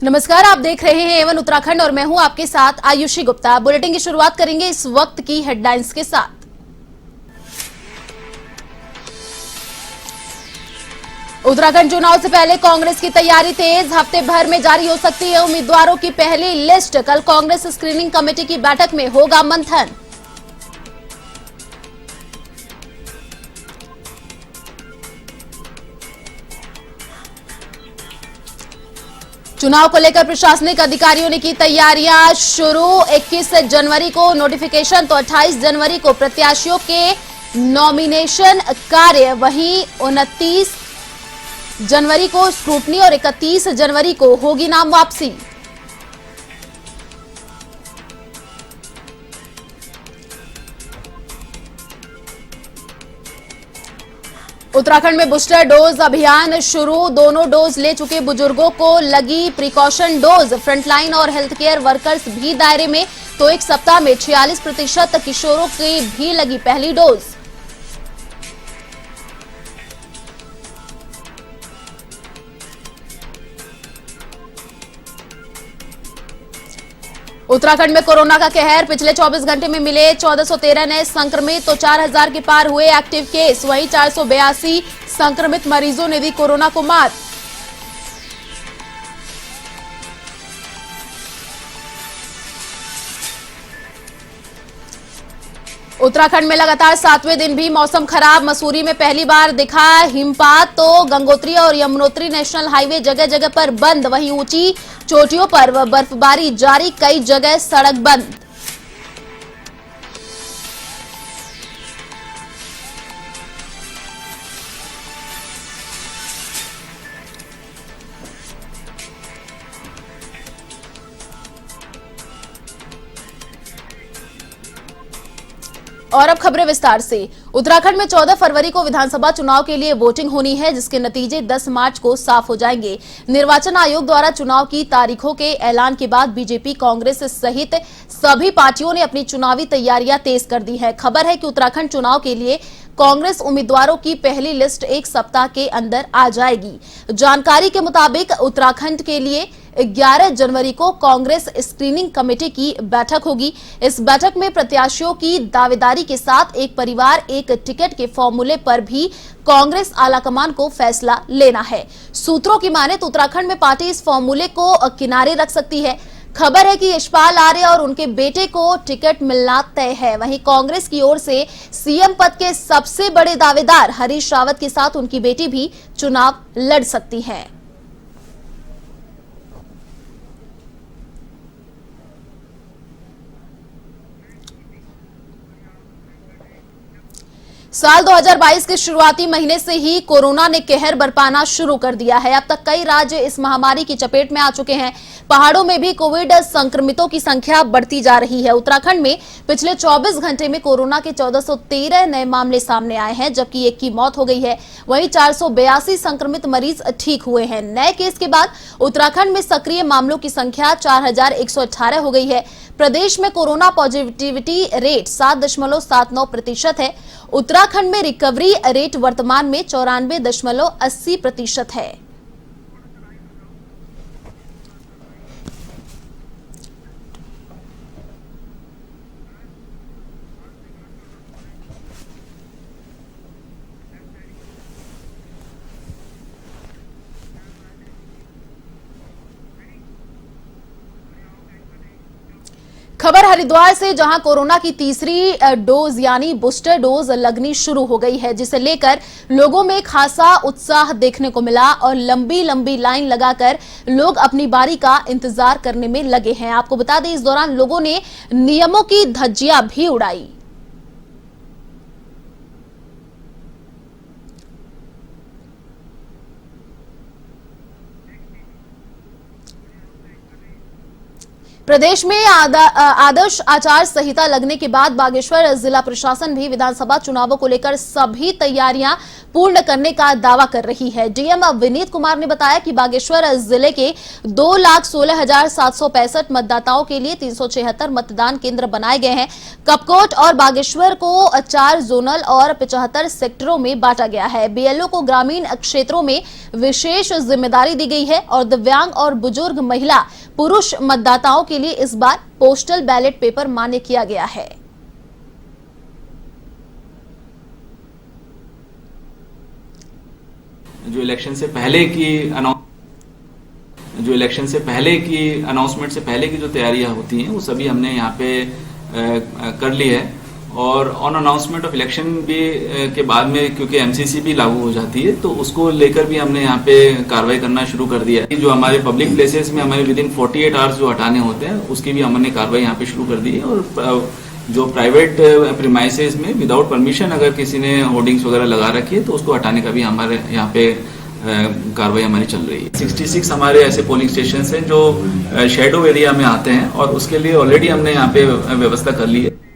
नमस्कार, आप देख रहे हैं एवन उत्तराखंड और मैं हूं आपके साथ आयुषी गुप्ता। बुलेटिन की शुरुआत करेंगे इस वक्त की हेडलाइंस के साथ। उत्तराखंड चुनाव से पहले कांग्रेस की तैयारी तेज, हफ्ते भर में जारी हो सकती है उम्मीदवारों की पहली लिस्ट। कल कांग्रेस स्क्रीनिंग कमेटी की बैठक में होगा मंथन। चुनाव को लेकर प्रशासनिक अधिकारियों ने की तैयारियां शुरू। 21 जनवरी को नोटिफिकेशन तो 28 जनवरी को प्रत्याशियों के नॉमिनेशन कार्य, वहीं 29 जनवरी को स्क्रूटनी और 31 जनवरी को होगी नाम वापसी। उत्तराखंड में बूस्टर डोज अभियान शुरू। दोनों डोज ले चुके बुजुर्गों को लगी प्रिकॉशन डोज। फ्रंटलाइन और हेल्थ केयर वर्कर्स भी दायरे में, तो एक सप्ताह में 46% किशोरों की भी लगी पहली डोज। उत्तराखंड में कोरोना का कहर। पिछले 24 घंटे में मिले 1413 नए संक्रमित, तो 4000 के पार हुए एक्टिव केस। वहीं 482 संक्रमित मरीजों ने दी कोरोना को मात। उत्तराखंड में लगातार 7वें दिन भी मौसम खराब। मसूरी में पहली बार दिखा हिमपात, तो गंगोत्री और यमुनोत्री नेशनल हाईवे जगह जगह पर बंद। वहीं ऊंची चोटियों पर बर्फबारी जारी, कई जगह सड़क बंद। और अब खबरें विस्तार से। उत्तराखंड में 14 फरवरी को विधानसभा चुनाव के लिए वोटिंग होनी है, जिसके नतीजे 10 मार्च को साफ हो जाएंगे। निर्वाचन आयोग द्वारा चुनाव की तारीखों के ऐलान के बाद बीजेपी, कांग्रेस सहित सभी पार्टियों ने अपनी चुनावी तैयारियां तेज कर दी है। खबर है कि उत्तराखंड चुनाव के लिए कांग्रेस उम्मीदवारों की पहली लिस्ट एक सप्ताह के अंदर आ जाएगी। जानकारी के मुताबिक उत्तराखंड के लिए 11 जनवरी को कांग्रेस स्क्रीनिंग कमेटी की बैठक होगी। इस बैठक में प्रत्याशियों की दावेदारी के साथ एक परिवार एक टिकट के फॉर्मूले पर भी कांग्रेस आलाकमान को फैसला लेना है। सूत्रों की माने तो उत्तराखंड में पार्टी इस फॉर्मूले को किनारे रख सकती है। खबर है कि यशपाल आर्य और उनके बेटे को टिकट मिलना तय है। वहीं कांग्रेस की ओर से सीएम पद के सबसे बड़े दावेदार हरीश रावत के साथ उनकी बेटी भी चुनाव लड़ सकती हैं। साल 2022 के शुरुआती महीने से ही कोरोना ने कहर बरपाना शुरू कर दिया है। अब तक कई राज्य इस महामारी की चपेट में आ चुके हैं। पहाड़ों में भी कोविड संक्रमितों की संख्या बढ़ती जा रही है। उत्तराखंड में पिछले 24 घंटे में कोरोना के 1413 नए मामले सामने आए हैं, जबकि एक की मौत हो गई है। वहीं 482 संक्रमित मरीज ठीक हुए हैं। नए केस के बाद उत्तराखंड में सक्रिय मामलों की संख्या 4118 हो गई है। प्रदेश में कोरोना पॉजिटिविटी रेट 7.79% है। उत्तराखंड में रिकवरी रेट वर्तमान में 94.80% है। खबर हरिद्वार से, जहां कोरोना की तीसरी डोज यानी बूस्टर डोज लगनी शुरू हो गई है, जिसे लेकर लोगों में खासा उत्साह देखने को मिला और लंबी लंबी लाइन लगाकर लोग अपनी बारी का इंतजार करने में लगे हैं। आपको बता दें, इस दौरान लोगों ने नियमों की धज्जियां भी उड़ाई। प्रदेश में आदर्श आचार संहिता लगने के बाद बागेश्वर जिला प्रशासन भी विधानसभा चुनावों को लेकर सभी तैयारियां पूर्ण करने का दावा कर रही है। डीएम विनीत कुमार ने बताया कि बागेश्वर जिले के 2,16,765 मतदाताओं के लिए 376 मतदान केंद्र बनाए गए हैं। कपकोट और बागेश्वर को 4 जोनल और 75 सेक्टरों में बांटा गया है। बीएलओ को ग्रामीण क्षेत्रों में विशेष जिम्मेदारी दी गई है और दिव्यांग और बुजुर्ग, महिला, पुरुष मतदाताओं के लिए इस बार पोस्टल बैलेट पेपर मान्य किया गया है। जो इलेक्शन से पहले की अनाउंसमेंट से पहले की जो तैयारियां होती हैं वो सभी हमने यहाँ पे कर ली है। और ऑन अनाउंसमेंट ऑफ इलेक्शन भी के बाद में क्योंकि एमसीसी भी लागू हो जाती है तो उसको लेकर भी हमने यहाँ पे कार्रवाई करना शुरू कर दिया है। जो हमारे पब्लिक प्लेसेस में हमारे विदिन 48 आवर्स जो हटाने होते हैं उसकी भी हमने कार्रवाई यहाँ पे शुरू कर दी है। और जो प्राइवेट प्रीमाइसेस में विदाउट परमिशन अगर किसी ने होर्डिंग्स वगैरह लगा रखी है तो उसको हटाने का भी हमारे यहाँ पे कार्रवाई हमारी चल रही है। 66 हमारे ऐसे पोलिंग स्टेशन हैं जो शेडो एरिया में आते हैं और उसके लिए ऑलरेडी हमने यहाँ पे व्यवस्था कर ली है।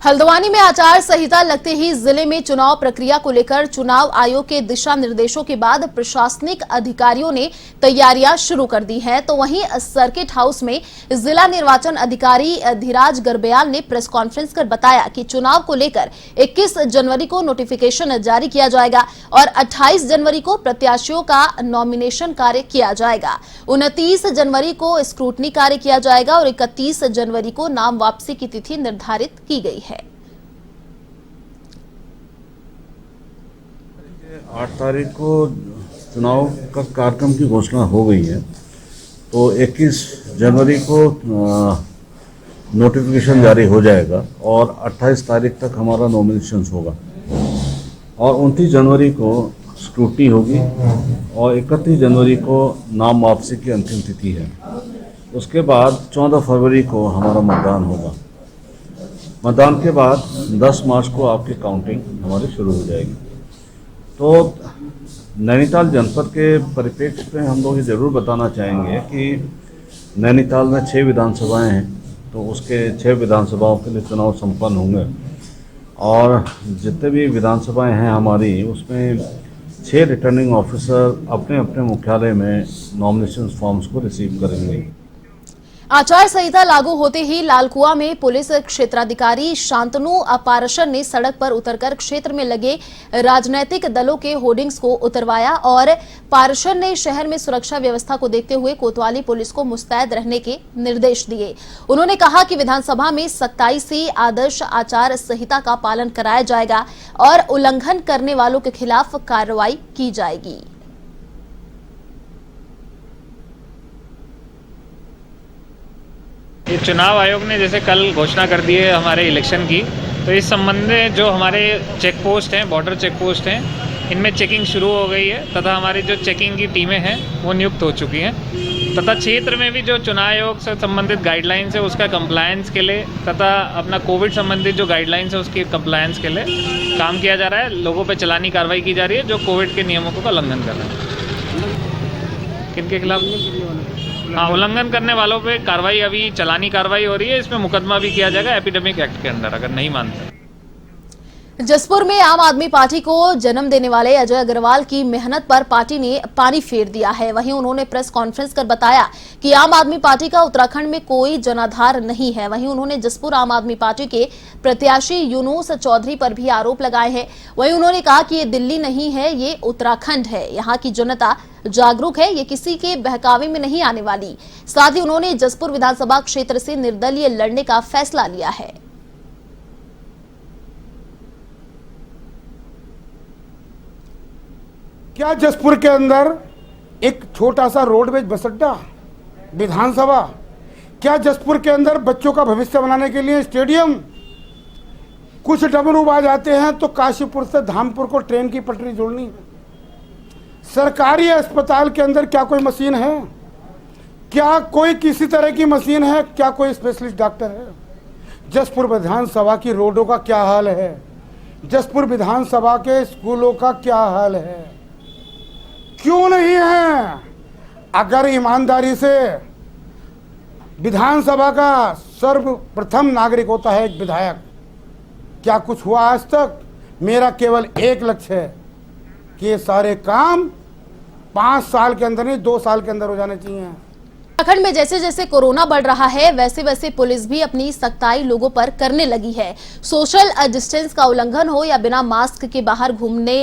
हल्द्वानी में आचार संहिता लगते ही जिले में चुनाव प्रक्रिया को लेकर चुनाव आयोग के दिशा निर्देशों के बाद प्रशासनिक अधिकारियों ने तैयारियां शुरू कर दी हैं। तो वहीं सर्किट हाउस में जिला निर्वाचन अधिकारी धीराज गर्ब्याल ने प्रेस कॉन्फ्रेंस कर बताया कि चुनाव को लेकर 21 जनवरी को नोटिफिकेशन जारी किया जाएगा और 28 जनवरी को प्रत्याशियों का नॉमिनेशन कार्य किया जाएगा। 29 जनवरी को स्क्रूटनी कार्य किया जाएगा और 31 जनवरी को नाम वापसी की तिथि निर्धारित की गई है। 8 तारीख को चुनाव का कार्यक्रम की घोषणा हो गई है तो 21 जनवरी को नोटिफिकेशन जारी हो जाएगा और 28 तारीख तक हमारा नॉमिनेशन होगा और 29 जनवरी को स्क्रूटनी होगी और 31 जनवरी को नाम वापसी की अंतिम तिथि है। उसके बाद 14 फरवरी को हमारा मतदान होगा। मतदान के बाद 10 मार्च को आपकी काउंटिंग हमारी शुरू हो जाएगी। तो नैनीताल जनपद के परिप्रेक्ष्य में हम लोग ये ज़रूर बताना चाहेंगे कि नैनीताल में 6 विधानसभाएं हैं तो उसके 6 विधानसभाओं के लिए चुनाव संपन्न होंगे और जितने भी विधानसभाएं हैं हमारी उसमें 6 रिटर्निंग ऑफिसर अपने अपने मुख्यालय में नॉमिनेशन फॉर्म्स को रिसीव करेंगे। आचार संहिता लागू होते ही लालकुआ में पुलिस क्षेत्राधिकारी शांतनु पारशर ने सड़क पर उतरकर क्षेत्र में लगे राजनीतिक दलों के होर्डिंग्स को उतरवाया और पारशर ने शहर में सुरक्षा व्यवस्था को देखते हुए कोतवाली पुलिस को मुस्तैद रहने के निर्देश दिए। उन्होंने कहा कि विधानसभा में 27 से आदर्श आचार संहिता का पालन कराया जाएगा और उल्लंघन करने वालों के खिलाफ कार्रवाई की जाएगी। ये चुनाव आयोग ने जैसे कल घोषणा कर दी है हमारे इलेक्शन की, तो इस संबंध में जो हमारे चेक पोस्ट हैं, बॉर्डर चेक पोस्ट हैं, इनमें चेकिंग शुरू हो गई है तथा हमारी जो चेकिंग की टीमें हैं वो नियुक्त हो चुकी हैं तथा क्षेत्र में भी जो चुनाव आयोग से संबंधित गाइडलाइंस है उसका कंप्लायंस के लिए तथा अपना कोविड संबंधित जो गाइडलाइंस है उसकी कंप्लायंस के लिए काम किया जा रहा है। लोगों पर चालानी कार्रवाई की जा रही है जो कोविड के नियमों का उल्लंघन कर रहे हैं। किनके खिलाफ? हाँ, उल्लंघन करने वालों पे कार्रवाई अभी चालानी कार्रवाई हो रही है। इसमें मुकदमा भी किया जाएगा एपिडेमिक एक्ट के अंदर अगर नहीं मानते। जसपुर में आम आदमी पार्टी को जन्म देने वाले अजय अग्रवाल की मेहनत पर पार्टी ने पानी फेर दिया है। वहीं उन्होंने प्रेस कॉन्फ्रेंस कर बताया कि आम आदमी पार्टी का उत्तराखंड में कोई जनाधार नहीं है। वहीं उन्होंने जसपुर आम आदमी पार्टी के प्रत्याशी यूनुस चौधरी पर भी आरोप लगाए हैं। वहीं उन्होंने कहा कि ये दिल्ली नहीं है, ये उत्तराखंड है। यहाँ की जनता जागरूक है, ये किसी के बहकावे में नहीं आने वाली। साथ ही उन्होंने जसपुर विधानसभा क्षेत्र से निर्दलीय लड़ने का फैसला लिया है। क्या जसपुर के अंदर एक छोटा सा रोडवेज बस अड्डा, विधानसभा, क्या जसपुर के अंदर बच्चों का भविष्य बनाने के लिए स्टेडियम, कुछ डमरूबाज आते हैं तो काशीपुर से धामपुर को ट्रेन की पटरी जोड़नी। सरकारी अस्पताल के अंदर क्या कोई मशीन है? क्या कोई किसी तरह की मशीन है? क्या कोई स्पेशलिस्ट डॉक्टर है? जसपुर विधानसभा की रोडों का क्या हाल है? जसपुर विधानसभा के स्कूलों का क्या हाल है? क्यों नहीं है? अगर ईमानदारी से विधानसभा का सर्वप्रथम नागरिक होता है एक विधायक। क्या कुछ हुआ आज तक? मेरा केवल एक लक्ष्य है कि ये सारे काम 5 साल के अंदर नहीं 2 साल के अंदर हो जाने चाहिए। उत्तराखंड में जैसे जैसे कोरोना बढ़ रहा है वैसे वैसे पुलिस भी अपनी सख्ताई लोगों पर करने लगी है। सोशल डिस्टेंस का उल्लंघन हो या बिना मास्क के बाहर घूमने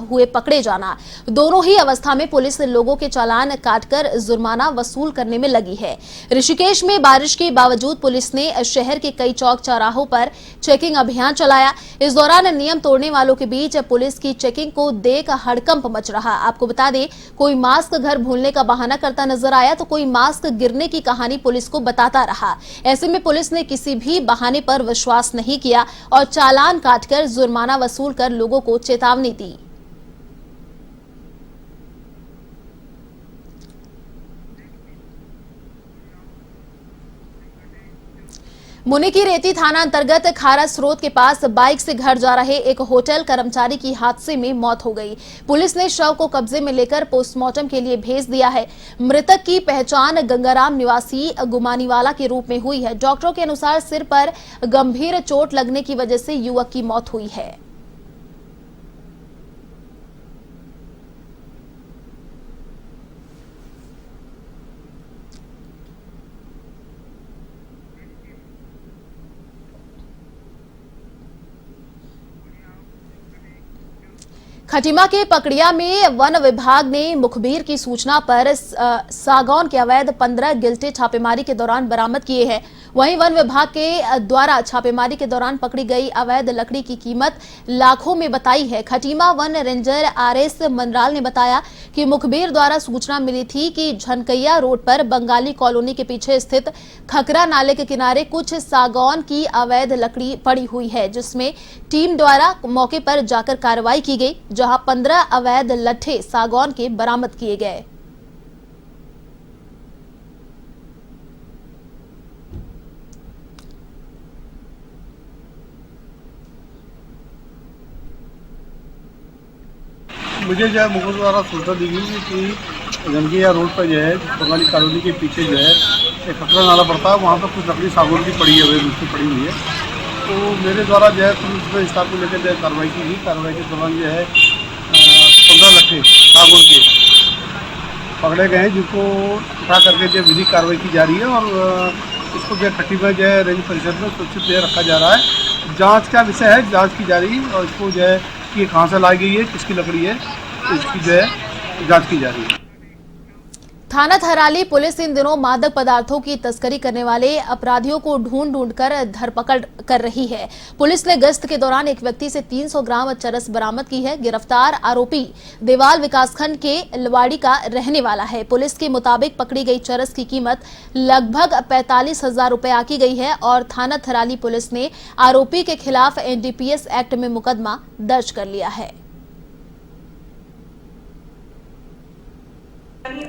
हुए पकड़े जाना, दोनों ही अवस्था में पुलिस लोगों के चालान काटकर जुर्माना वसूल करने में लगी है। ऋषिकेश में बारिश के बावजूद पुलिस ने शहर के कई चौक चौराहों पर चेकिंग अभियान चलाया। इस दौरान नियम तोड़ने वालों के बीच पुलिस की चेकिंग को देख हड़कंप मच रहा। आपको बता दें, कोई मास्क घर भूलने का बहाना करता नजर आया तो कोई मास्क गिरने की कहानी पुलिस को बताता रहा। ऐसे में पुलिस ने किसी भी बहाने पर विश्वास नहीं किया और चालान काटकर जुर्माना वसूल कर लोगों को चेतावनी दी। मुनि की रेती थाना अंतर्गत खारा स्रोत के पास बाइक से घर जा रहे एक होटल कर्मचारी की हादसे में मौत हो गई। पुलिस ने शव को कब्जे में लेकर पोस्टमार्टम के लिए भेज दिया है। मृतक की पहचान गंगाराम निवासी गुमानीवाला के रूप में हुई है। डॉक्टरों के अनुसार सिर पर गंभीर चोट लगने की वजह से युवक की मौत हुई है। खटीमा के पकड़िया में वन विभाग ने मुखबिर की सूचना पर सागौन के अवैध 15 गिल्टे छापेमारी के दौरान बरामद किए हैं। वहीं वन विभाग के द्वारा छापेमारी के दौरान पकड़ी गई अवैध लकड़ी की कीमत लाखों में बताई है। Khatima one ranger RS Manral ने बताया कि मुखबिर द्वारा सूचना मिली थी कि झनकैया रोड पर बंगाली कॉलोनी के पीछे स्थित खकरा नाले के किनारे कुछ सागौन की अवैध लकड़ी पड़ी हुई है, जिसमें टीम द्वारा मौके पर जाकर कार्रवाई की गई, जहां 15 अवैध लट्ठे सागौन के बरामद किए गए। मुझे जो है मुखबिर द्वारा सूचना दी गई कि गंगिया रोड पर जो है बंगाली कॉलोनी के पीछे जो है एक खतरा नाला पड़ता है, वहाँ पर कुछ लकड़ी सागौन की पड़ी है, वे दूसरी पड़ी हुई है। तो मेरे द्वारा जो है पुलिस स्टाफ को लेकर जो है कार्रवाई की गई। कार्रवाई के दौरान जो है 15 लट्ठे सागौन के पकड़े गए हैं, जिनको उठा करके जो विधिक कार्रवाई की जा रही है और इसको जो है खटीमा जो है रेंज परिषद में सुरक्षित जो रखा जा रहा है। जाँच का विषय है, जाँच की जा रही है और इसको जो है कि कहाँ से लाई गई है, किसकी लकड़ी है, इसकी जो है जांच की जा रही है। थाना थराली पुलिस इन दिनों मादक पदार्थों की तस्करी करने वाले अपराधियों को ढूंढ कर धरपकड़ कर रही है। पुलिस ने गश्त के दौरान एक व्यक्ति से 300 ग्राम चरस बरामद की है। गिरफ्तार आरोपी देवाल विकासखंड के लवाड़ी का रहने वाला है। पुलिस के मुताबिक पकड़ी गई चरस की कीमत लगभग 45,000 रुपए आकी गई है और थाना थराली पुलिस ने आरोपी के खिलाफ एनडीपीएस एक्ट में मुकदमा दर्ज कर लिया है।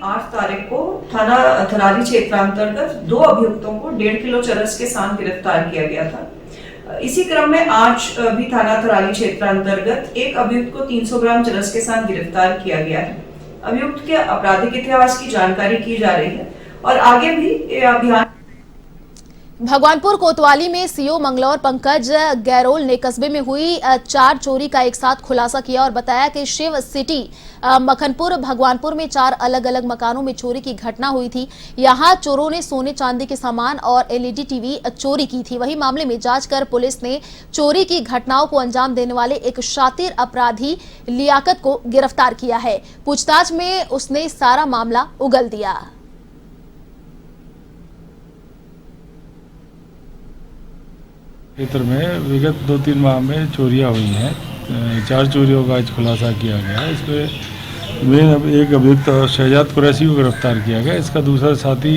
8 तारीख को थाना थराली क्षेत्रांतर्गत 2 अभियुक्तों को 1.5 किलो चरस के साथ गिरफ्तार किया गया था। इसी क्रम में आज भी थाना थराली क्षेत्रांतर्गत एक अभियुक्त को 300 ग्राम चरस के साथ गिरफ्तार किया गया है। अभियुक्त के आपराधिक इतिहास की जानकारी की जा रही है और आगे भी ये अभियान। भगवानपुर कोतवाली में सीओ मंगलौर पंकज गैरोल ने कस्बे में हुई 4 चोरी का एक साथ खुलासा किया और बताया कि शिव सिटी मखनपुर भगवानपुर में 4 अलग अलग मकानों में चोरी की घटना हुई थी। यहां चोरों ने सोने चांदी के सामान और एलईडी टीवी चोरी की थी। वहीं मामले में जांच कर पुलिस ने चोरी की घटनाओं को अंजाम देने वाले एक शातिर अपराधी लियाकत को गिरफ्तार किया है। पूछताछ में उसने सारा मामला उगल दिया। क्षेत्र में विगत 2-3 माह में चोरियां हुई हैं। 4 चोरियों का आज खुलासा किया गया है। इसमें मेन एक अभियुक्त शहजाद कुरैशी को गिरफ्तार किया गया। इसका दूसरा साथी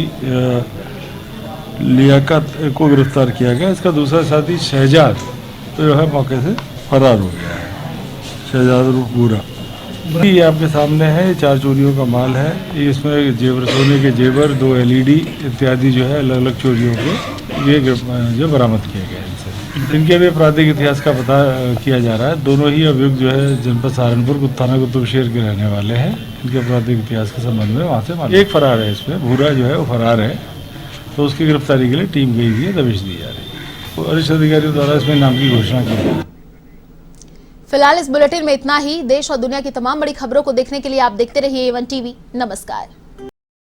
लियाकत को गिरफ्तार किया गया। इसका दूसरा साथी शहजाद तो जो है मौके से फरार हो गया है। शहजाद पूरा ये आपके सामने है। 4 चोरियों का माल है। इसमें जेवर, सोने के जेवर, 2 एलईडी इत्यादि जो है अलग अलग चोरियों के ये जो बरामद किए गए। इनके भी आपराधिक इतिहास का पता किया जा रहा है। दोनों ही अभियुक्त जो है जनपद सहारनपुर थाना कुतुबशेर के रहने वाले हैं। इनके आपराधिक इतिहास के संबंध में वहाँ से एक फरार है। इसमें भूरा जो है वो फरार है तो उसकी गिरफ्तारी के लिए टीम गई हुई है, दबिश दी जा रही है। वरिष्ठ अधिकारियों द्वारा इसमें नाम की घोषणा की गई। फिलहाल इस बुलेटिन में इतना ही। देश और दुनिया की तमाम बड़ी खबरों को देखने के लिए आप देखते रहिए A1 टीवी। नमस्कार।